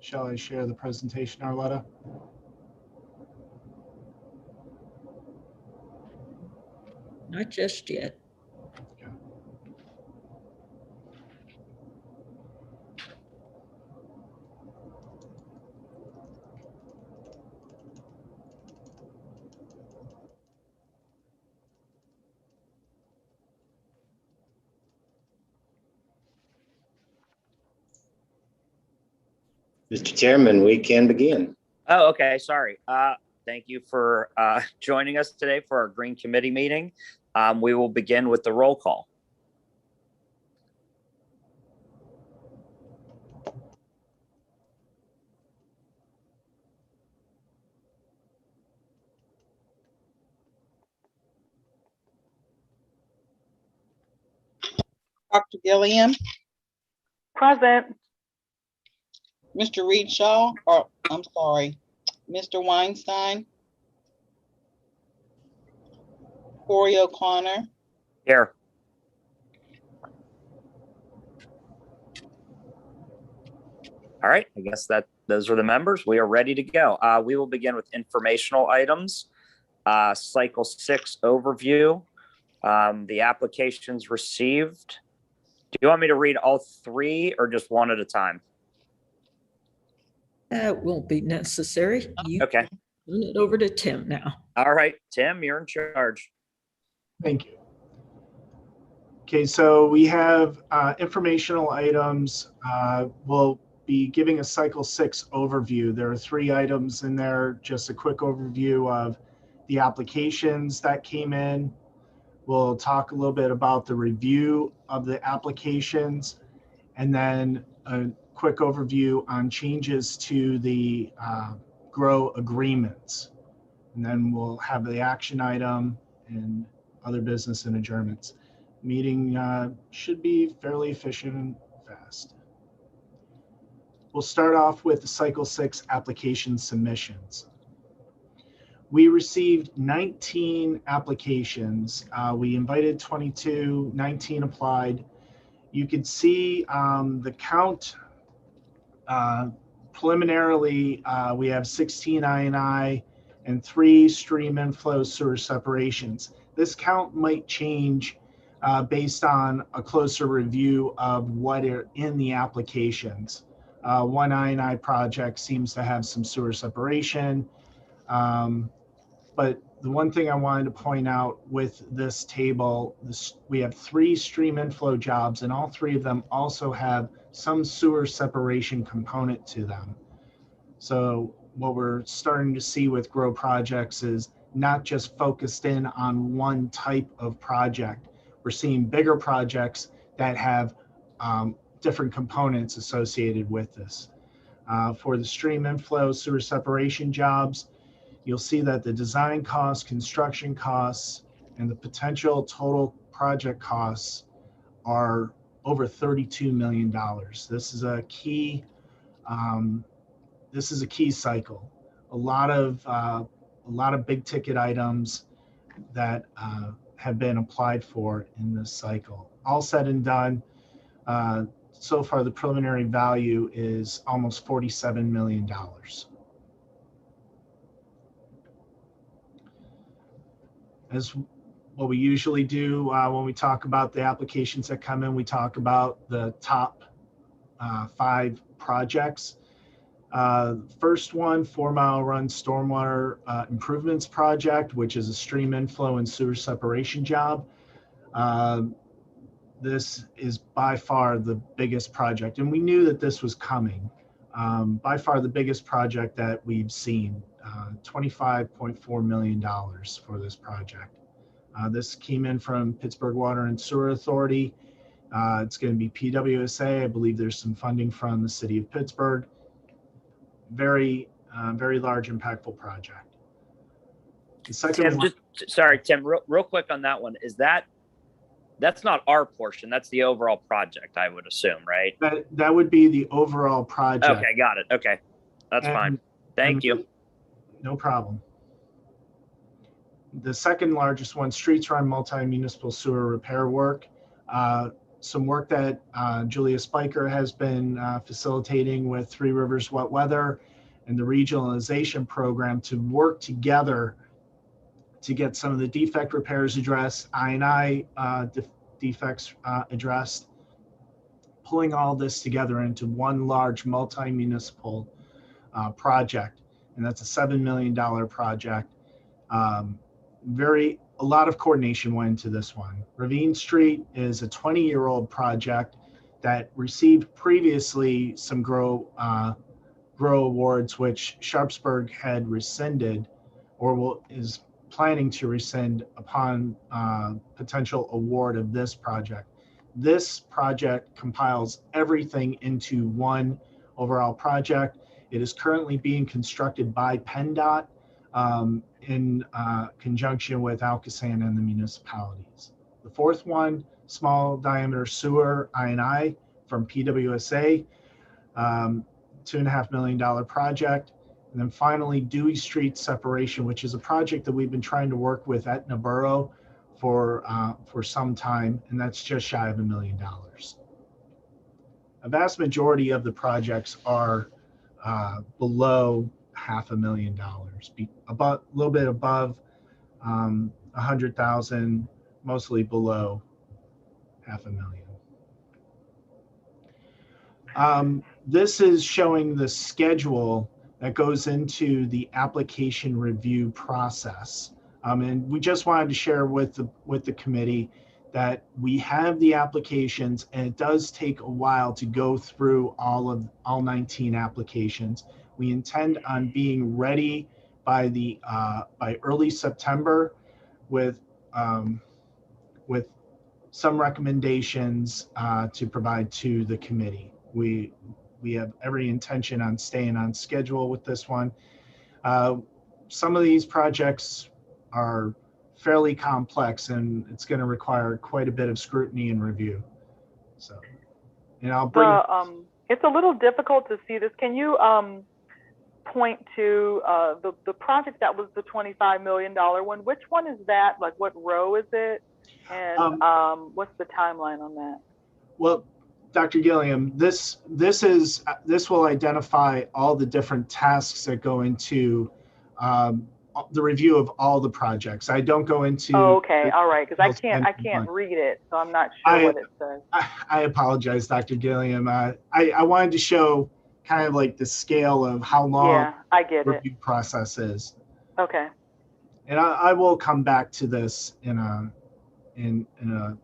Shall I share the presentation, Arletta? Not just yet. Yeah. Mr. Chairman, we can begin. Oh, okay. Sorry. Thank you for joining us today for our Green Committee meeting. We will begin with the roll call. Dr. Gilliam, Present. Mr. Reed Shaw, or I'm sorry, Mr. Weinstein, Corey O'Connor, Here. All right. I guess that those are the members. We are ready to go. We will begin with informational items. Cycle 6 overview. The applications received. Do you want me to read all three or just one at a time? That won't be necessary. You Okay. turn it over to Tim now. All right, Tim, you're in charge. Thank you. Okay, so we have informational items. We'll be giving a cycle 6 overview. There are 3 items in there, just a quick overview of the applications that came in. We'll talk a little bit about the review of the applications, and then a quick overview on changes to the GROW agreements. And then we'll have the action item and other business and adjournments. Meeting should be fairly efficient and fast. We'll start off with the cycle 6 application submissions. We received 19 applications. We invited 22, 19 applied. You can see the count. Preliminarily, we have 16 I&I and 3 stream inflow sewer separations. This count might change based on a closer review of what are in the applications. One I&I project seems to have some sewer separation. But the one thing I wanted to point out with this table, we have 3 stream inflow jobs, and all 3 of them also have some sewer separation component to them. So what we're starting to see with GROW projects is not just focused in on one type of project. We're seeing bigger projects that have different components associated with this. For the stream inflow sewer separation jobs, you'll see that the design costs, construction costs, and the potential total project costs are over $32 million. This is a key. This is a key cycle. A lot of big ticket items that have been applied for in this cycle. All said and done, so far the preliminary value is almost $47 million. As what we usually do when we talk about the applications that come in, we talk about the top 5 projects. First one, 4 Mile Run Stormwater Improvements Project, which is a stream inflow and sewer separation job. This is by far the biggest project, and we knew that this was coming. By far the biggest project that we've seen, $25.4 million for this project. This came in from Pittsburgh Water and Sewer Authority. It's going to be PWSA. I believe there's some funding from the city of Pittsburgh. Very large, impactful project. The second Tim, one, sorry, Tim, real quick on that one. That's not our portion. That's the overall project, I would assume, right? that would be the overall project. Okay, got it. Okay, that's fine. Thank you. No problem. The second largest one, Streets Run Multi-Municipal Sewer Repair Work. some work that Julia Spiker has been facilitating with Three Rivers Wet Weather and the regionalization program to work together to get some of the defect repairs addressed, I&I defects addressed, pulling all this together into one large multi-municipal project. And that's a $7 million project. A lot of coordination went into this one. Ravine Street is a 20-year-old project that received previously some GROW awards, which Sharpsburg had rescinded or is planning to rescind upon potential award of this project. This project compiles everything into one overall project. It is currently being constructed by PennDOT in conjunction with ALCOSAN and the municipalities. The fourth one, small diameter sewer I&I from PWSA, $2.5 million project. And then finally, Dewey Street separation, which is a project that we've been trying to work with Etna Borough for some time, and that's just shy of $1 million. A vast majority of the projects are below $500,000, about a little bit above 100,000, mostly below $500,000. This is showing the schedule that goes into the application review process. And we just wanted to share with the committee that we have the applications, and it does take a while to go through all 19 applications. We intend on being ready by early September with some recommendations to provide to the committee. We have every intention on staying on schedule with this one. Some of these projects are fairly complex, and it's going to require quite a bit of scrutiny and review. So, and I'll bring. It's a little difficult to see this. Can you point to the project that was the $25 million one? Which one is that? Like, what row is it? And what's the timeline on that? Well, Dr. Gilliam, this will identify all the different tasks that go into the review of all the projects. I don't go into. Oh, okay, all right, because I can't read it, so I'm not sure what it says. I apologize, Dr. Gilliam. I wanted to show kind of like the scale of how long the review process is. Okay. And I will come back to this in a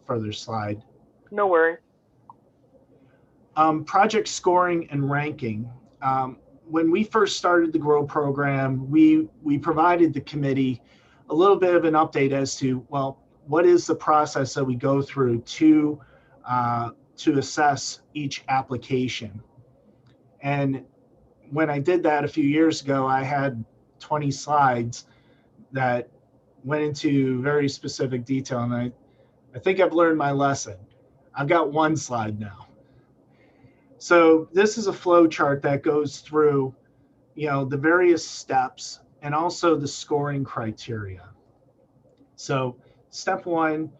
further slide. No worries. Project scoring and ranking. When we first started the GROW program, we provided the committee a little bit of an update as to, well, what is the process that we go through to assess each application. And when I did that a few years ago, I had 20 slides that went into very specific detail, and I think I've learned my lesson. I've got one slide now. So this is a flow chart that goes through, the various steps and also the scoring criteria. So step one,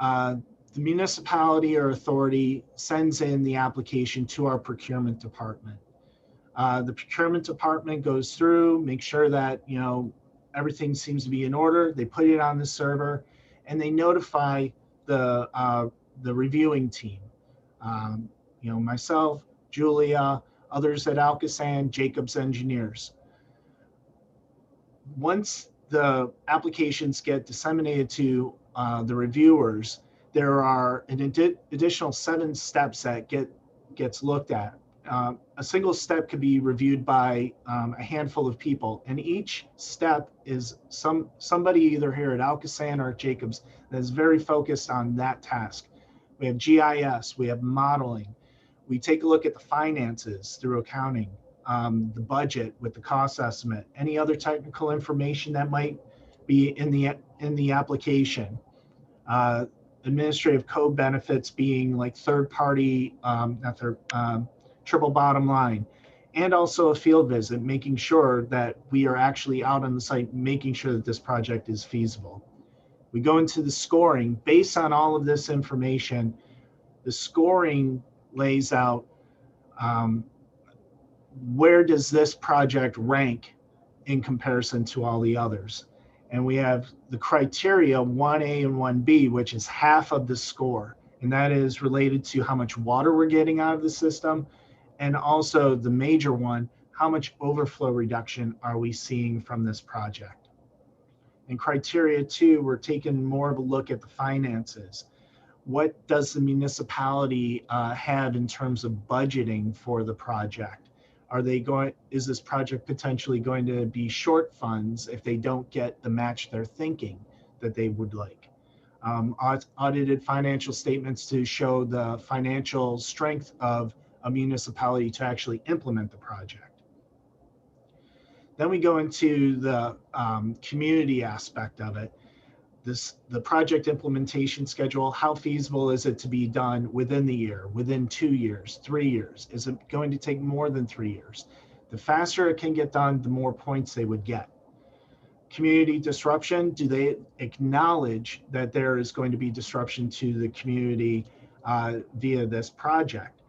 the municipality or authority sends in the application to our procurement department. The procurement department goes through, make sure that, everything seems to be in order. They put it on the server, and they notify the reviewing team. Myself, Julia, others at ALCOSAN, Jacobs Engineers. Once the applications get disseminated to the reviewers, there are an additional 7 steps that gets looked at. A single step could be reviewed by a handful of people, and each step is somebody either here at ALCOSAN or at Jacobs that is very focused on that task. We have GIS, we have modeling. We take a look at the finances through accounting, the budget with the cost estimate, any other technical information that might be in the application. Administrative code benefits being like third-party, triple bottom line, and also a field visit, making sure that we are actually out on the site, making sure that this project is feasible. We go into the scoring. Based on all of this information, The scoring lays out where does this project rank in comparison to all the others. And we have the criteria 1A and 1B, which is half of the score. And that is related to how much water we're getting out of the system. And also the major one, how much overflow reduction are we seeing from this project? In criteria 2, we're taking more of a look at the finances. What does the municipality have in terms of budgeting for the project? Is this project potentially going to be short funds if they don't get the match they're thinking that they would like? Audited financial statements to show the financial strength of a municipality to actually implement the project. Then we go into the community aspect of it. The project implementation schedule, how feasible is it to be done within the year, within 2 years, 3 years? Is it going to take more than 3 years? The faster it can get done, the more points they would get. Community disruption, do they acknowledge that there is going to be disruption to the community via this project?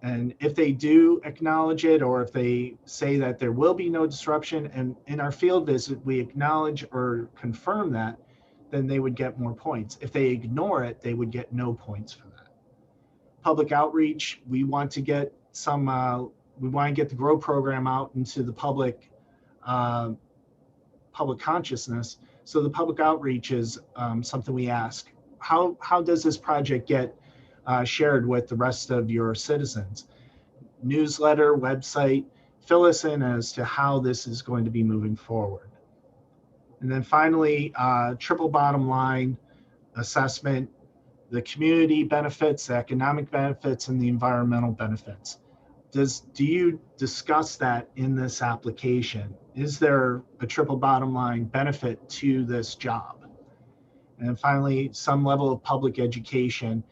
And if they do acknowledge it, or if they say that there will be no disruption, and in our field visit, we acknowledge or confirm that, then they would get more points. If they ignore it, they would get no points for that. Public outreach, we want to get the GROW program out into the public consciousness. So the public outreach is something we ask. How does this project get shared with the rest of your citizens? Newsletter, website, fill us in as to how this is going to be moving forward. And then finally, triple bottom line assessment, the community benefits, the economic benefits, and the environmental benefits. Do you discuss that in this application? Is there a triple bottom line benefit to this job? And finally, some level of public education.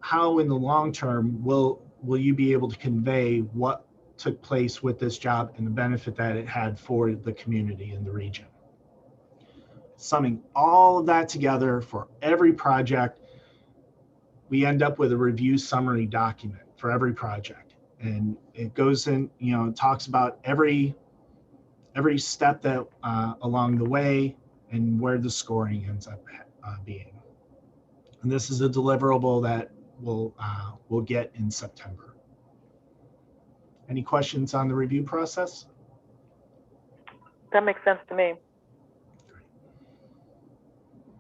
How in the long term will you be able to convey what took place with this job and the benefit that it had for the community in the region? Summing all of that together for every project, we end up with a review summary document for every project. And it goes in, talks about every step that along the way and where the scoring ends up being. And this is a deliverable that we'll get in September. Any questions on the review process? That makes sense to me.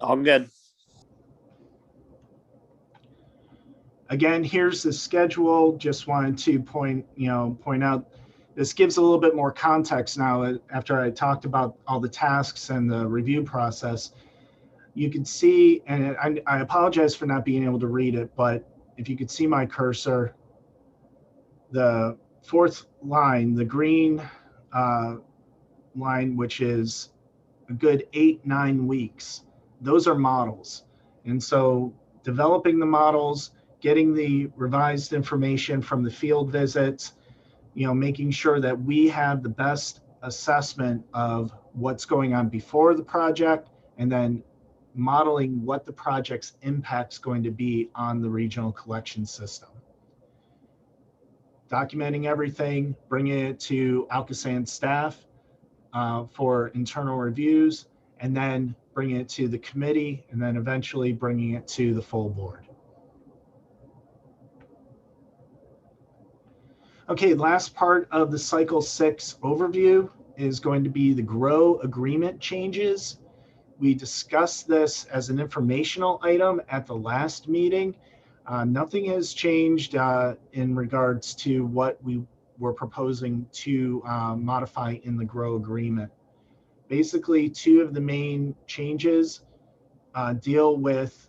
All good. Again, here's the schedule. Just wanted to point out, this gives a little bit more context now after I talked about all the tasks and the review process. You can see, and I apologize for not being able to read it, but if you could see my cursor, the fourth line, the green line, which is a good 8-9 weeks, those are models. And so developing the models, getting the revised information from the field visits, making sure that we have the best assessment of what's going on before the project, and then modeling what the project's impact's going to be on the regional collection system. Documenting everything, bringing it to ALCOSAN staff for internal reviews, and then bringing it to the committee, and then eventually bringing it to the full board. Okay, last part of the cycle 6 overview is going to be the GROW agreement changes. We discussed this as an informational item at the last meeting. Nothing has changed in regards to what we were proposing to modify in the GROW agreement. Basically, 2 of the main changes deal with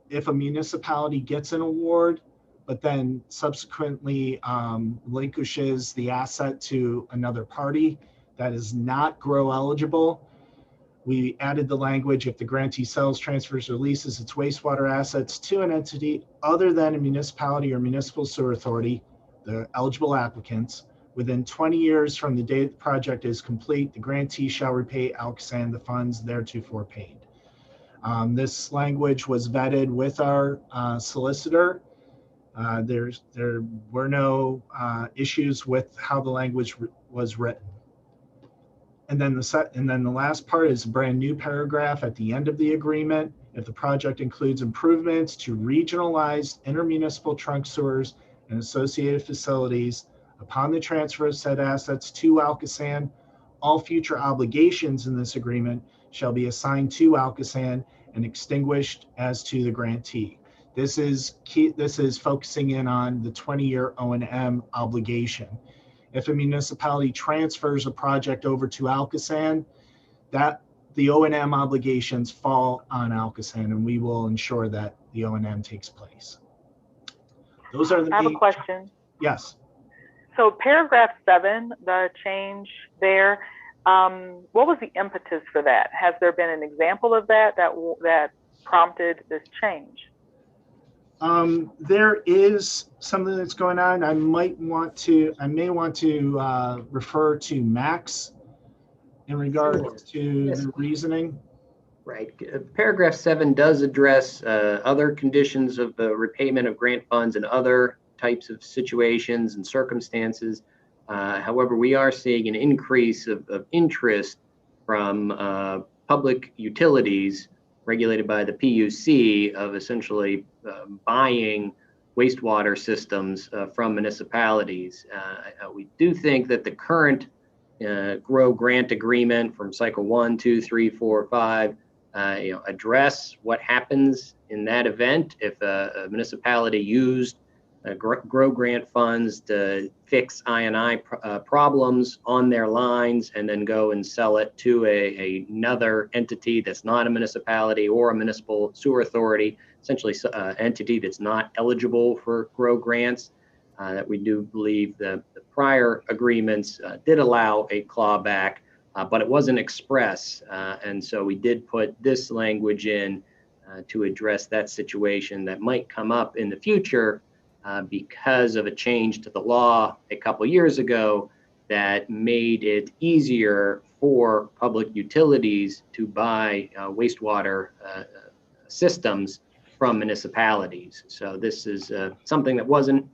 if a municipality gets an award, but then subsequently relinquishes the asset to another party that is not GROW eligible. We added the language, if the grantee sells, transfers, or leases its wastewater assets to an entity other than a municipality or municipal sewer authority, the eligible applicants, within 20 years from the date the project is complete, the grantee shall repay ALCOSAN the funds theretofore paid. This language was vetted with our solicitor. There were no issues with how the language was written. And then the last part is a brand new paragraph at the end of the agreement. If the project includes improvements to regionalized intermunicipal trunk sewers and associated facilities, upon the transfer of said assets to ALCOSAN, all future obligations in this agreement shall be assigned to ALCOSAN and extinguished as to the grantee. This is key. This is focusing in on the 20-year O&M obligation. If a municipality transfers a project over to ALCOSAN, that the O&M obligations fall on ALCOSAN, and we will ensure that the O&M takes place. Those are the I have a main- question. Yes. So paragraph 7, the change there, what was the impetus for that? Has there been an example of that prompted this change? There is something that's going on. I may want to refer to Max in regards to Yes. the reasoning. Right. Paragraph 7 does address other conditions of repayment of grant funds and other types of situations and circumstances. However, we are seeing an increase of interest from public utilities regulated by the PUC of essentially buying wastewater systems from municipalities. We do think that the current GROW grant agreement from cycle 1, 2, 3, 4, 5 address what happens in that event if a municipality used GROW grant funds to fix I&I problems on their lines and then go and sell it to another entity that's not a municipality or a municipal sewer authority, essentially an entity that's not eligible for GROW grants. That we do believe the prior agreements did allow a clawback, but it wasn't express. And so we did put this language in to address that situation that might come up in the future because of a change to the law a couple years ago that made it easier for public utilities to buy wastewater systems from municipalities. So this is something that wasn't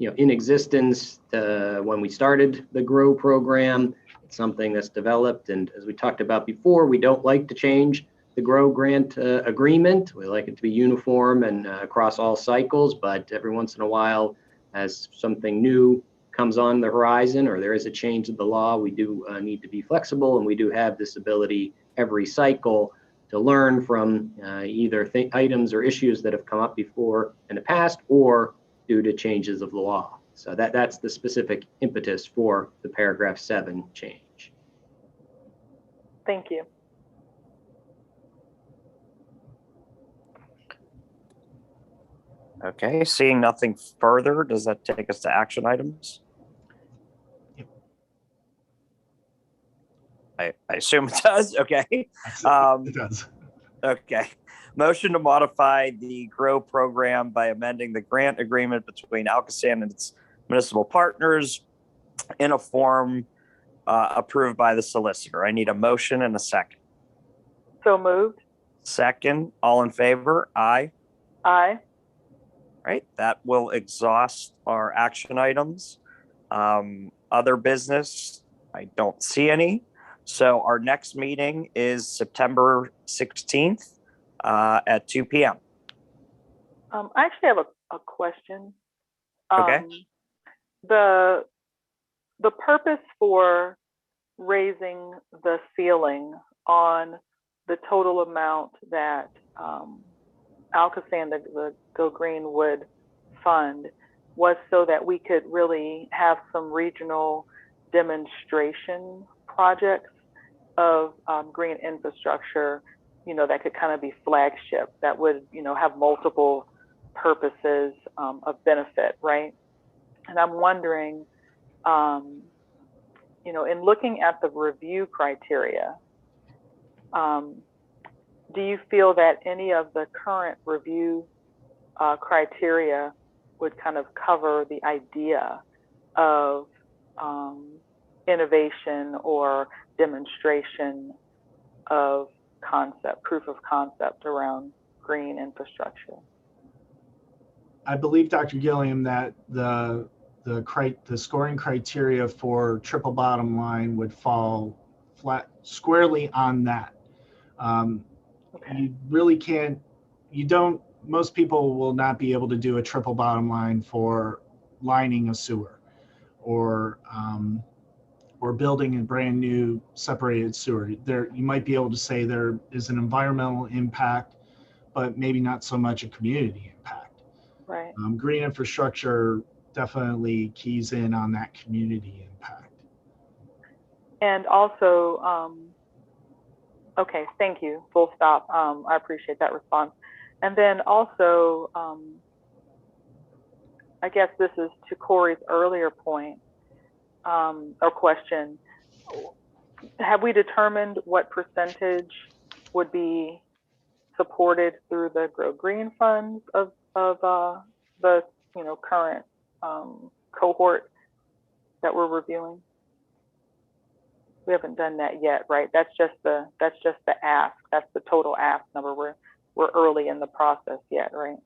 in existence when we started the GROW program. It's something that's developed, and as we talked about before, we don't like to change the GROW grant agreement. We like it to be uniform and across all cycles, but every once in a while, as something new comes on the horizon or there is a change of the law, we do need to be flexible, and we do have this ability every cycle to learn from either items or issues that have come up before in the past or due to changes of the law. So that's the specific impetus for the paragraph 7 change. Thank you. Okay, seeing nothing further, does that take us to action items? Yep. I assume it does. Okay. It does. Okay. Motion to modify the GROW program by amending the grant agreement between ALCOSAN and its municipal partners in a form approved by the solicitor. I need a motion and a second. So moved. Second, all in favor? Aye. Aye. Right, that will exhaust our action items. Other business, I don't see any. So our next meeting is September 16th at 2 p.m. I actually have a question. Okay. The purpose for raising the ceiling on the total amount that ALCOSAN, the Go Green, would fund was so that we could really have some regional demonstration projects of green infrastructure, that could kind of be flagship, that would, have multiple purposes of benefit, right? And I'm wondering, in looking at the review criteria, do you feel that any of the current review criteria would kind of cover the idea of innovation or demonstration of proof of concept around green infrastructure? I believe, Dr. Gilliam, that the scoring criteria for triple bottom line would fall flat squarely on that. Okay. You really can't, most people will not be able to do a triple bottom line for lining a sewer or building a brand new separated sewer. You might be able to say there is an environmental impact, but maybe not so much a community impact. Right. Green infrastructure definitely keys in on that community impact. And also, okay, thank you, full stop. I appreciate that response. And then also, I guess this is to Corey's earlier point or question. Have we determined what percentage would be supported through the Grow Green funds of the current cohort that we're reviewing? We haven't done that yet, right? That's just the ask. That's the total ask number. We're early in the process yet, right?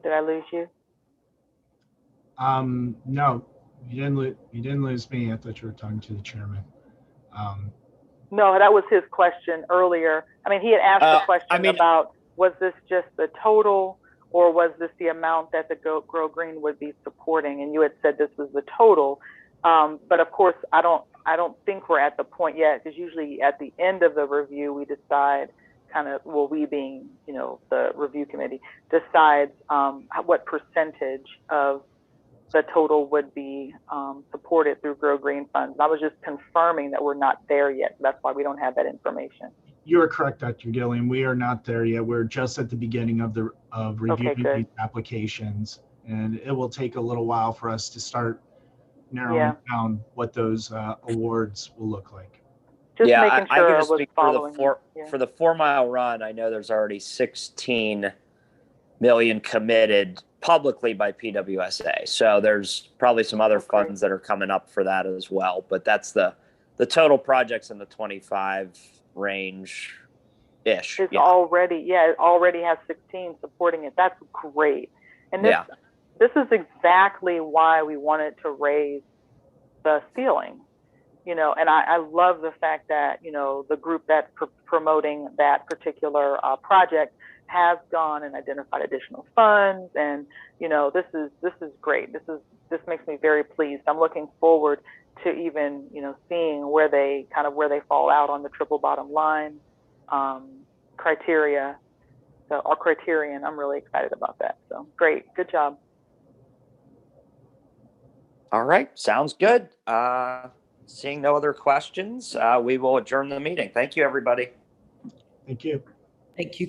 Did I lose you? No, you didn't lose me. I thought you were talking to the chairman. No, that was his question earlier. I mean, he had asked the question about, was this just the total, or was this the amount that the Grow Green would be supporting? And you had said this was the total. But of course, I don't think we're at the point yet, because usually at the end of the review, we decide we being, the review committee decides what percentage of the total would be supported through Grow Green funds. I was just confirming that we're not there yet. That's why we don't have that information. You are correct, Dr. Gilliam. We are not there yet. We're just at the beginning of reviewing these applications, and it will take a little while for us to start narrowing down what those awards will look like. Just making sure I can I just was speak following for the 4 mile run. I know there's already 16 million committed publicly by PWSA. So there's probably some other funds that are coming up for that as well. But that's the total projects in the 25 range ish. It's already, it already has 16 supporting it. That's great. And this is exactly why we wanted to raise the ceiling. And I love the fact that, the group that's promoting that particular project has gone and identified additional funds. And, this is great. This makes me very pleased. I'm looking forward to even, seeing where they fall out on the triple bottom line criteria. So our criterion, I'm really excited about that. So great. Good job. All right. Sounds good. Seeing no other questions, we will adjourn the meeting. Thank you, everybody. Thank you. Thank you.